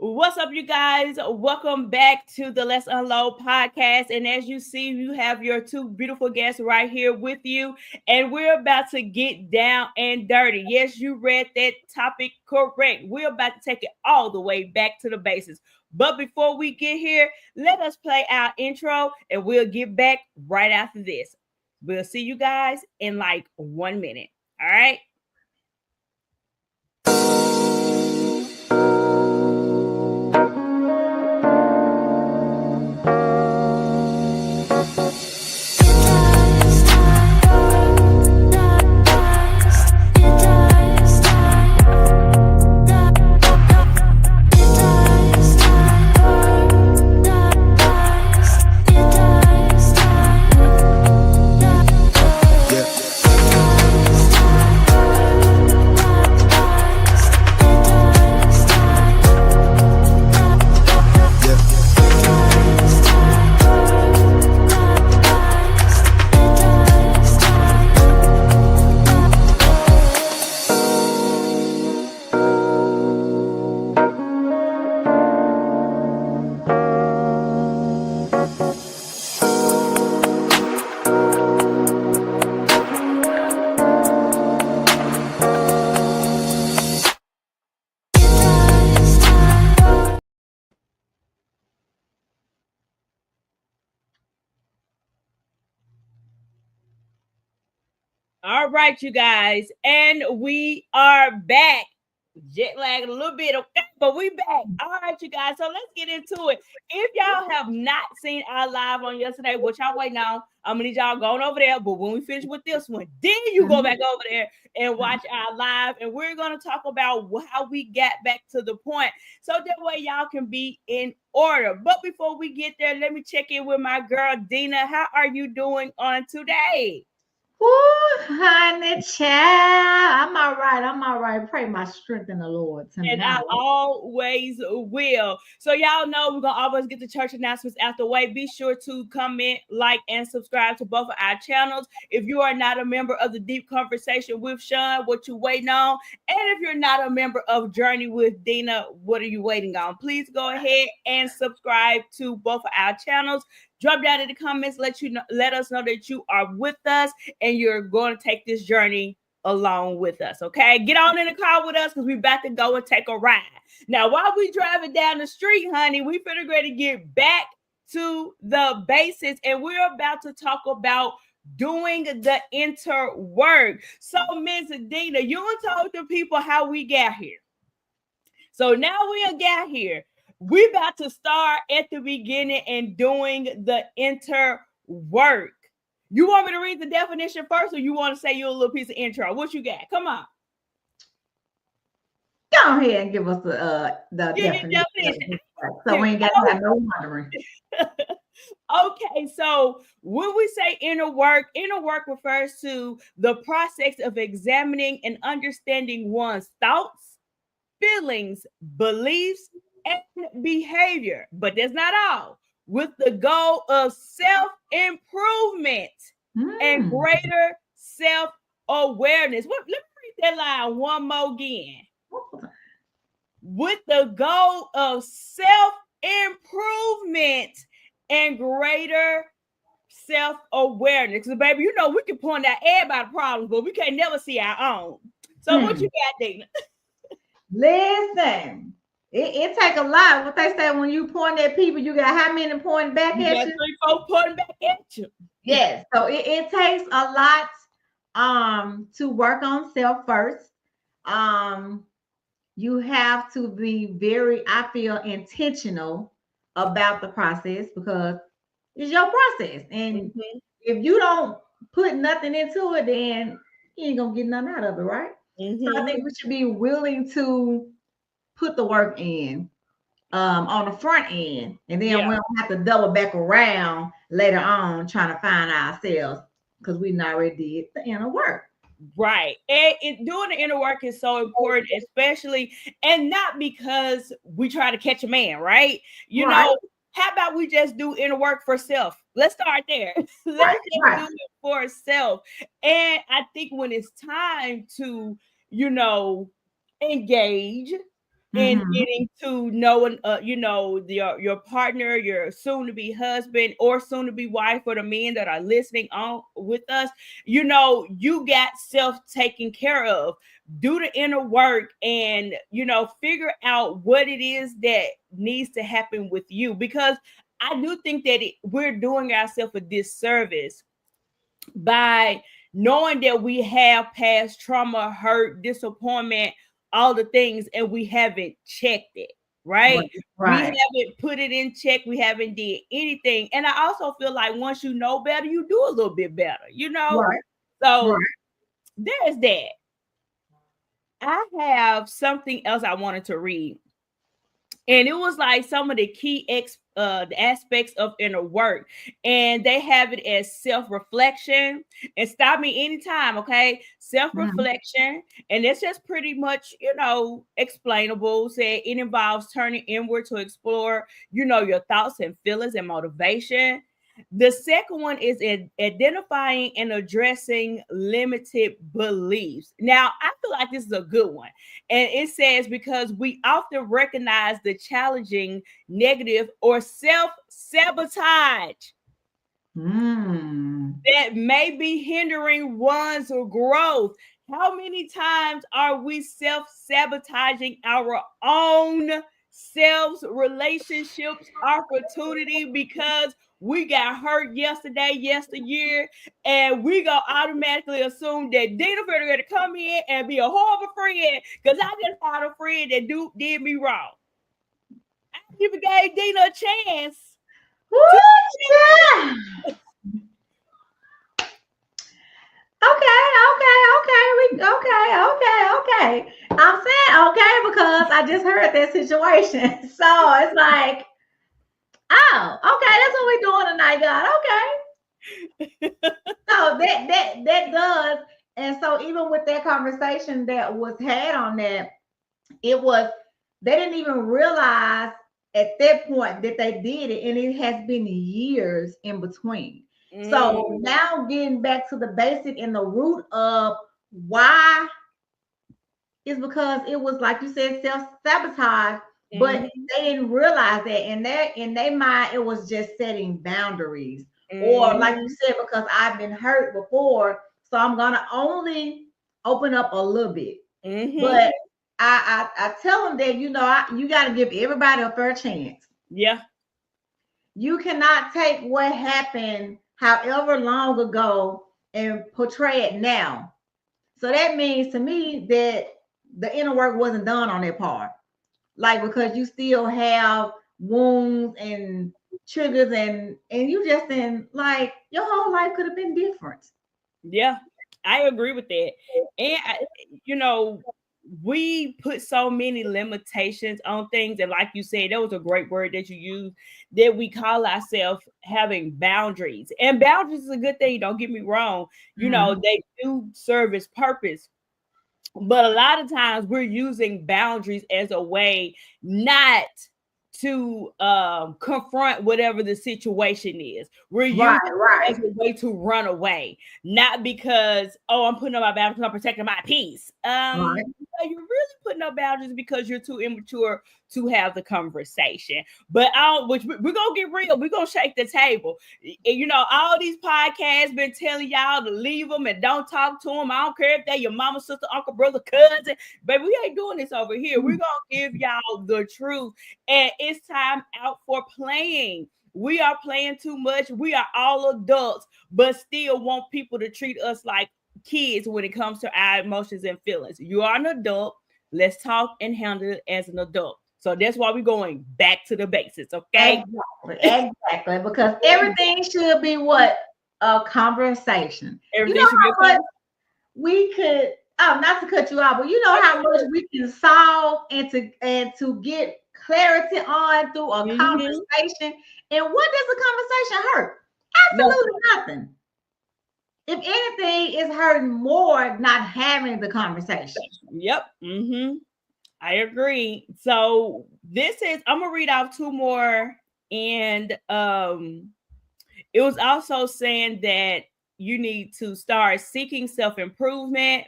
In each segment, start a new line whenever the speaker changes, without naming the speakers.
What's up, you guys? Welcome back to the Let's Unload podcast. And as you see, you have your two beautiful guests right here with you. And we're about to get down and dirty. Yes, you read that topic correct. We're about to take it all the way back to the basics. But before we get here, let us play our intro and we'll get back right after this. We'll see you guys in like 1 minute. All right. All right, you guys, and we are back. Jet lag a little bit, okay, but we back. All right, you guys. So let's get into it. If y'all have not seen our live on yesterday, which y'all wait now, I'm gonna need y'all going over there. But when we finish with this one, then you go back over there and watch our live, and we're gonna talk about how we got back to the point, so that way y'all can be in order. But before we get there, let me check in with my girl Dina. How are you doing on today?
Woo, honey, child. I'm all right. Pray my strength in the Lord
And I
tonight.
always will. So y'all know we're gonna always get the church announcements out the way. Be sure to comment, like, and subscribe to both of our channels. If you are not a member of the Deep Conversation with Shun, what you waiting on? And if you're not a member of Journey with Dina, what are you waiting on? Please go ahead and subscribe to both of our channels. Drop down in the comments, let us know that you are with us and you're going to take this journey along with us. Okay, get on in the car with us because we about to go and take a ride. Now, while we driving down the street, honey, we finna ready to get back to the basics, and we're about to talk about doing the inter work. So, Ms. Dina, you told the people how we got here. So now we got here. We about to start at the beginning and doing the inter work. You want me to read the definition first, or you want to say you a little piece of intro? What you got? Come on.
Go ahead and give us the definition. So we ain't got to have no wondering.
Okay, so when we say inner work refers to the process of examining and understanding one's thoughts, feelings, beliefs, and behavior. But that's not all. With the goal of self-improvement and greater self-awareness. Let me read that line one more again. With the goal of self-improvement and greater self-awareness. Because, baby, you know we can point out everybody's problems, but we can't never see our own. So what you got, Dina?
Listen, it take a lot. What they say, when you point at people, you got how many pointing back
You
at
got
you?
3, 4 pointing back at you.
Yes. So it takes a lot to work on self first. You have to be very, I feel, intentional about the process because it's your process. And if you don't put nothing into it, then you ain't gonna get nothing out of it, right? So I think we should be willing to put the work in on the front end, and then we don't have to double back around later on trying to find ourselves because we already did the inner work.
Right. And doing the inner work is so important, especially, and not because we try to catch a man, right? You know, how about we just do inner work for self? Let's start there. Let's just do it for self. And I think when it's time to, engage, in getting to knowing, your partner, your soon-to-be husband or soon-to-be wife, or the men that are listening on with us, you got self taken care of. Do the inner work and, figure out what it is that needs to happen with you, because I do think that we're doing ourselves a disservice by knowing that we have past trauma, hurt, disappointment, all the things, and we haven't checked it, right? We haven't put it in check. We haven't did anything. And I also feel like once you know better, you do a little bit better, So there's that. I have something else I wanted to read. And it was like some of the key the aspects of inner work. And they have it as self-reflection. And stop me anytime, okay? Self-reflection. And it's just pretty much, explainable. Say it involves turning inward to explore, your thoughts and feelings and motivation. The second one is identifying and addressing limited beliefs. Now, I feel like this is a good one. And it says, because we often recognize the challenging, negative, or self-sabotage that may be hindering one's growth. How many times are we self-sabotaging our own selves, relationships, opportunity, because we got hurt yesteryear, and we gonna automatically assume that Dina gonna come in and be a horrible friend because I just had a friend that did me wrong. I even gave Dina a chance.
Okay. I'm saying okay because I just heard that situation. So it's like, oh, okay, that's what we're doing tonight, God. Okay. So that does. And so even with that conversation that was had on that, it was, they didn't even realize at that point that they did it, and it has been years in between. So now getting back to the basic and the root of why is because it was, like you said, self-sabotage, but they didn't realize that in their mind it was just setting boundaries. Or like you said, because I've been hurt before, so I'm gonna only open up a little bit. But I tell them that, you got to give everybody a fair chance.
Yeah.
You cannot take what happened however long ago and portray it now. So that means to me that the inner work wasn't done on that part. Like, because you still have wounds and triggers, and you just in, like, your whole life could have been different.
Yeah, I agree with that. And we put so many limitations on things, and like you said, that was a great word that you used, that we call ourselves having boundaries. And boundaries is a good thing, don't get me wrong. They do serve its purpose. But a lot of times we're using boundaries as a way not to confront whatever the situation is. We're using it as a way to run away, not because, I'm putting up my boundaries, I'm protecting my peace. You're really putting up boundaries because you're too immature to have the conversation. But which we're gonna get real, we're gonna shake the table. All these podcasts been telling y'all to leave them and don't talk to them. I don't care if they're your mama, sister, uncle, brother, cousin, but we ain't doing this over here. We're gonna give y'all the truth, and it's time out for playing. We are playing too much. We are all adults, but still want people to treat us like kids when it comes to our emotions and feelings. You are an adult. Let's talk and handle it as an adult. So that's why we're going back to the basics, okay?
Exactly. Because everything should be what? A conversation.
Everything should be
much we could, not to cut you off, but you know how much we can solve and to get clarity on through a conversation. And what does a conversation hurt? Absolutely nothing. If anything, it's hurting more not having the conversation.
Yep. I agree. So I'm gonna read out two more, and it was also saying that you need to start seeking self-improvement,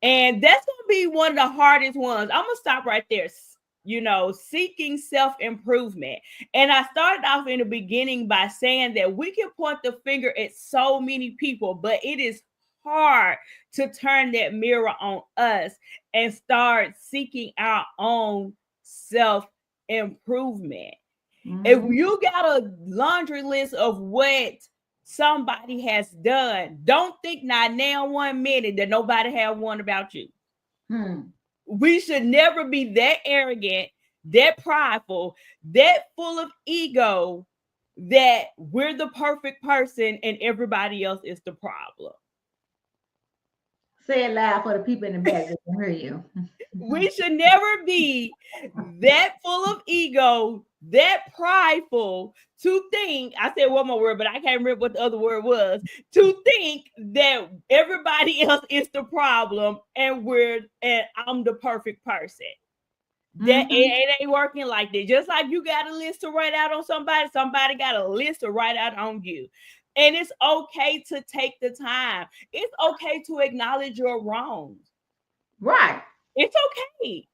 and that's gonna be one of the hardest ones. I'm gonna stop right there. seeking self-improvement. And I started off in the beginning by saying that we can point the finger at so many people, but it is hard to turn that mirror on us and start seeking our own self-improvement. If you got a laundry list of what somebody has done, don't think not now 1 minute that nobody have one about you. We should never be that arrogant, that prideful, that full of ego that we're the perfect person and everybody else is the problem.
Say it loud for the people in the back that can hear you.
We should never be that full of ego, that prideful to think, I said one more word, but I can't remember what the other word was, to think that everybody else is the problem and I'm the perfect person. That it ain't working like that. Just like you got a list to write out on somebody got a list to write out on you. And it's okay to take the time. It's okay to acknowledge your wrongs.
Right.
It's okay.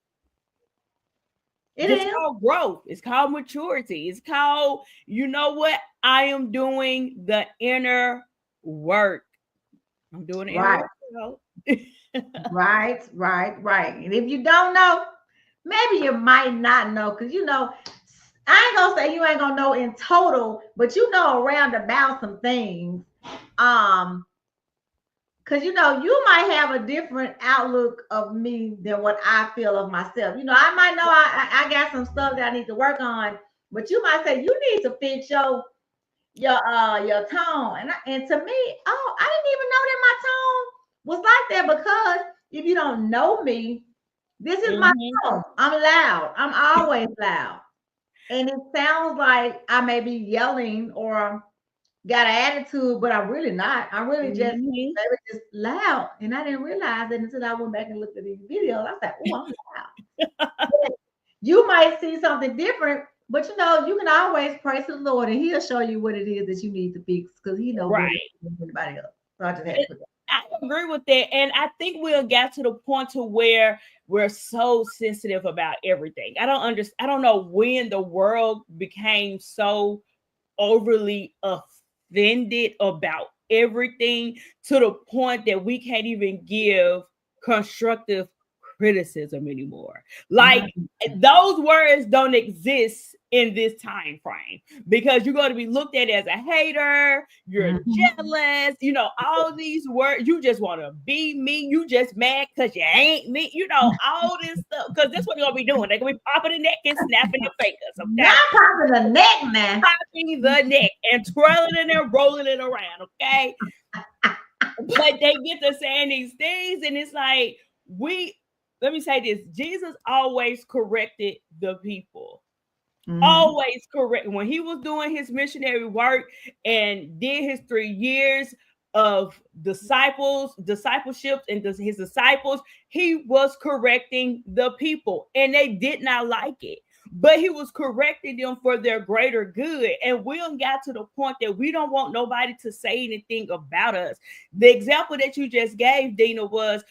It's
called growth. It's called maturity. It's called, you know what? I am doing the inner work. I'm doing the inner work.
Right. And if you don't know, maybe you might not know, because I ain't gonna say you ain't gonna know in total, but around about some things. Because you might have a different outlook of me than what I feel of myself. I might know I got some stuff that I need to work on, but you might say you need to fix your tone. And to me, I didn't even know that my tone was like that, because if you don't know me, this is my tone. I'm loud. I'm always loud. And it sounds like I may be yelling or got an attitude, but I'm really not. I'm really just loud. And I didn't realize it until I went back and looked at these videos. I said, oh, I'm loud. You might see something different, but you can always pray to the Lord and he'll show you what it is that you need to fix, because he knows better than anybody else. So I just had to put that.
I agree with that. And I think we'll get to the point to where we're so sensitive about everything. I don't know when the world became so overly offended about everything to the point that we can't even give constructive criticism anymore. Like those words don't exist in this time frame, because you're going to be looked at as a hater, you're jealous, all these words. You just want to be me, you just mad because you ain't me, all this stuff, because that's what you're going to be doing. They're going to be popping the neck and snapping their fingers. Okay?
Not popping the neck, man.
Popping the neck and twirling it and rolling it around, okay? But they get to saying these things, and it's like, let me say this, Jesus always corrected the people. Always correct. When he was doing his missionary work and did his 3 years of discipleship and his disciples, he was correcting the people, and they did not like it, but he was correcting them for their greater good. And we got to the point that we don't want nobody to say anything about us. The example that you just gave, Dina, was,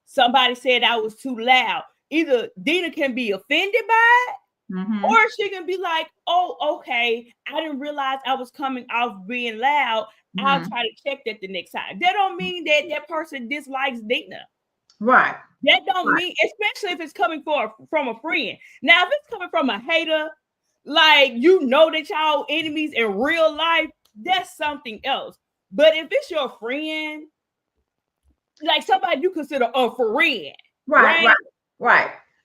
somebody said I was too loud. Either Dina can be offended by it, or she can be like, oh, okay, I didn't realize I was coming off being loud. I'll try to check that the next time. That don't mean that person dislikes Dina.
Right.
That don't mean, especially if it's coming from a friend. Now, if it's coming from a hater, like, that y'all enemies in real life, that's something else. But if it's your friend, like somebody you consider a friend.
Right.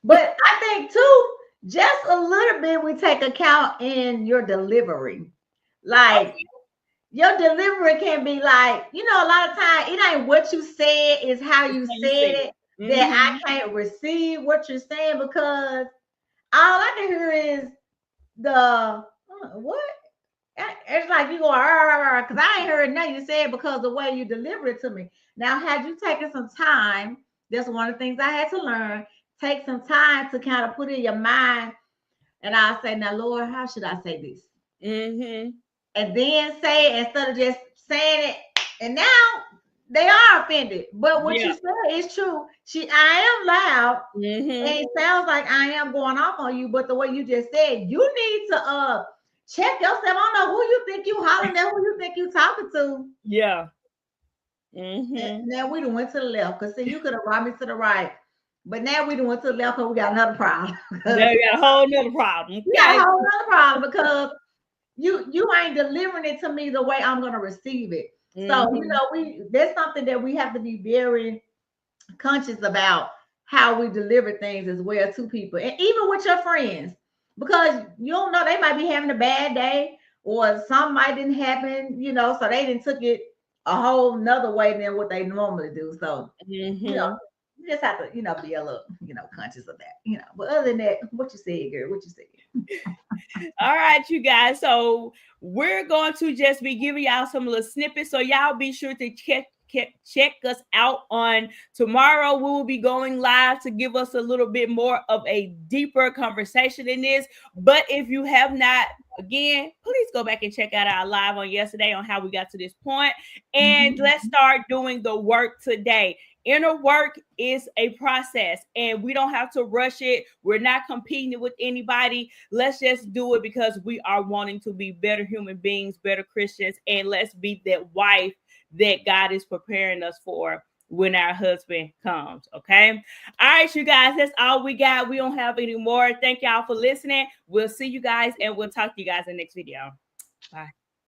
But I think too, just a little bit we take account in your delivery. Like your delivery can be like, a lot of times it ain't what you said, it's how you said it. That I can't receive what you're saying, because all I can hear is the what? It's like you go, because I ain't heard nothing you said, because the way you deliver it to me. Now, had you taken some time, that's one of the things I had to learn. Take some time to kind of put in your mind, and I'll say, now, Lord, how should I say this? And then say it instead of just saying it. And now they are offended. But what
Yeah.
you said is true. I am loud.
Mm-hmm.
And it sounds like I am going off on you, but the way you just said, you need to check yourself. I don't know who you think you hollering at, who you think you talking to.
Yeah. Mm-hmm.
Now we done went to the left, because see, you could have brought me to the right. But now we done went to the left, because we got another problem.
Now you got a whole nother problem.
We got
Okay.
a whole other problem because you ain't delivering it to me the way I'm gonna receive it. So there's something that we have to be very conscious about, how we deliver things as well to people, and even with your friends, because you don't know, they might be having a bad day, or something might didn't happen, so they didn't took it a whole nother way than what they normally do. So you just have to be a little conscious of that. But other than that, what you said, girl, what you said.
All right, you guys. So we're going to just be giving y'all some little snippets. So y'all be sure to check us out on tomorrow. We will be going live to give us a little bit more of a deeper conversation in this. But if you have not, again, please go back and check out our live on yesterday on how we got to this point. And let's start doing the work today. Inner work is a process, and we don't have to rush it. We're not competing with anybody. Let's just do it because we are wanting to be better human beings, better Christians, and let's be that wife that God is preparing us for when our husband comes. Okay. All right, you guys, that's all we got. We don't have any more. Thank y'all for listening. We'll see you guys, and we'll talk to you guys in the next video. Bye.